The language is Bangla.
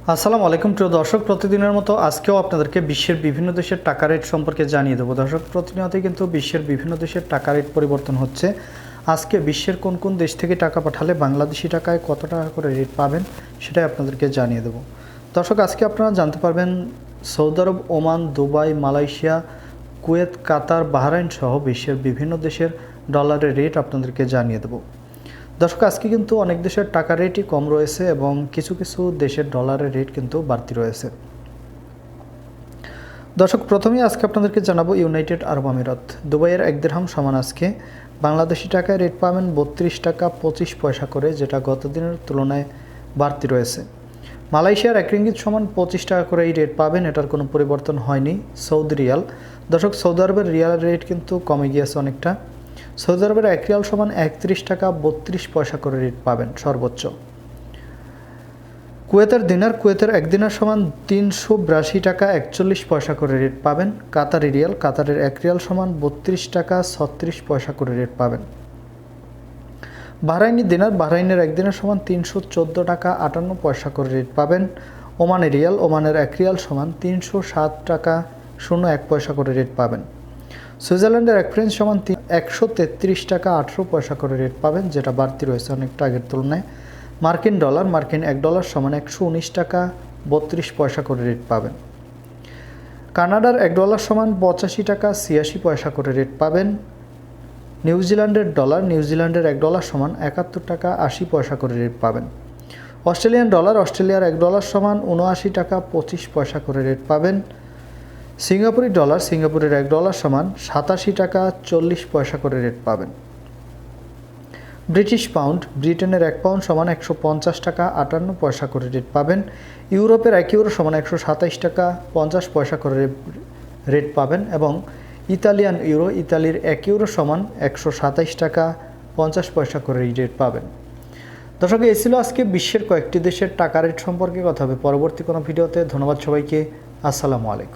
আসসালামু আলাইকুম প্রিয় দর্শক, প্রতিদিনের মতো আজকেও আপনাদেরকে বিশ্বের বিভিন্ন দেশের টাকা রেট সম্পর্কে জানিয়ে দেবো। দর্শক, প্রতিনিয়তই কিন্তু বিশ্বের বিভিন্ন দেশের টাকা রেট পরিবর্তন হচ্ছে। আজকে বিশ্বের কোন কোন দেশ থেকে টাকা পাঠালে বাংলাদেশি টাকায় কত টাকা করে রেট পাবেন সেটাই আপনাদেরকে জানিয়ে দেবো। দর্শক, আজকে আপনারা জানতে পারবেন সৌদি আরব, ওমান, দুবাই, মালয়েশিয়া, কুয়েত, কাতার, বাহরাইন সহ বিশ্বের বিভিন্ন দেশের ডলারের রেট আপনাদেরকে জানিয়ে দেবো। দর্শক, আজকে কিন্তু অনেক দেশের টাকা রেটই কম রয়েছে এবং কিছু কিছু দেশের ডলারের রেট কিন্তু বাড়তি রয়েছে। দর্শক, প্রথমেই আজকে আপনাদেরকে জানাবো ইউনাইটেড আরব আমিরাত। দুবাইয়ের 1 দিরহাম সমান আজকে বাংলাদেশি টাকায় রেট পাবেন 32 টাকা 25 পয়সা করে, যেটা গত দিনের তুলনায় বাড়তি রয়েছে। মালয়েশিয়ার 1 রিঙ্গিত সমান 25 টাকা করে এই রেট পাবেন, এটার কোনো পরিবর্তন হয়নি। সৌদি রিয়াল, দর্শক সৌদি আরবের রিয়ালের রেট কিন্তু কমে গিয়েছে অনেকটা। সৌদি আরবের 1 রিয়াল সমান 31 টাকা 32 পয়সা করে রেট পাবেন সর্বোচ্চ। কুয়েতের দিনার, কুয়েতের 1 দিনার সমান 382 টাকা 41 পয়সা করে রেট পাবেন। কাতারি রিয়াল, কাতারের 1 রিয়াল সমান 32 টাকা 36 পয়সা করে রেট পাবেন। বাহরাইনি দিনার, বাহরাইনের 1 দিনার সমান 314 টাকা 58 পয়সা করে রেট পাবেন। ওমানি রিয়াল, ওমানের 1 রিয়াল সমান 307 টাকা 01 পয়সা করে রেট পাবেন। সুইজারল্যান্ডের 1 ফ্রেঞ্চ সমান 133 টাকা 18 পয়সা করে রেট পাবেন, যেটা বাড়তি রয়েছে অনেকটা আগের তুলনায়। মার্কিন ডলার, মার্কিন 1 ডলার সমান 119 টাকা 32 পয়সা করে রেট পাবেন। কানাডার 1 ডলার সমান 85 টাকা 86 পয়সা করে রেট পাবেন। নিউজিল্যান্ডের ডলার, নিউজিল্যান্ডের 1 ডলার সমান 71 টাকা 80 পয়সা করে রেট পাবেন। অস্ট্রেলিয়ান ডলার, অস্ট্রেলিয়ার 1 ডলার সমান 79 টাকা 25 পয়সা করে রেট পাবেন। সিঙ্গাপুরি ডলার, সিঙ্গাপুরের 1 ডলার সমান 87 টাকা 40 পয়সা করে রেট পাবেন। ব্রিটিশ পাউন্ড, ব্রিটেনের 1 পাউন্ড সমান 150 টাকা 58 পয়সা করে রেট পাবেন। ইউরোপের 1 ইউরো সমান 127 টাকা 50 পয়সা করে রেট পাবেন। এবং ইতালিয়ান ইউরো, ইতালির 1 ইউরো সমান 127 টাকা 50 পয়সা করে রেট পাবেন। দর্শক, এই ছিল আজকে বিশ্বের কয়েকটি দেশের টাকা রেট সম্পর্কে কথা হবে পরবর্তী কোনো ভিডিওতে। ধন্যবাদ সবাইকে। আসসালামু আলাইকুম।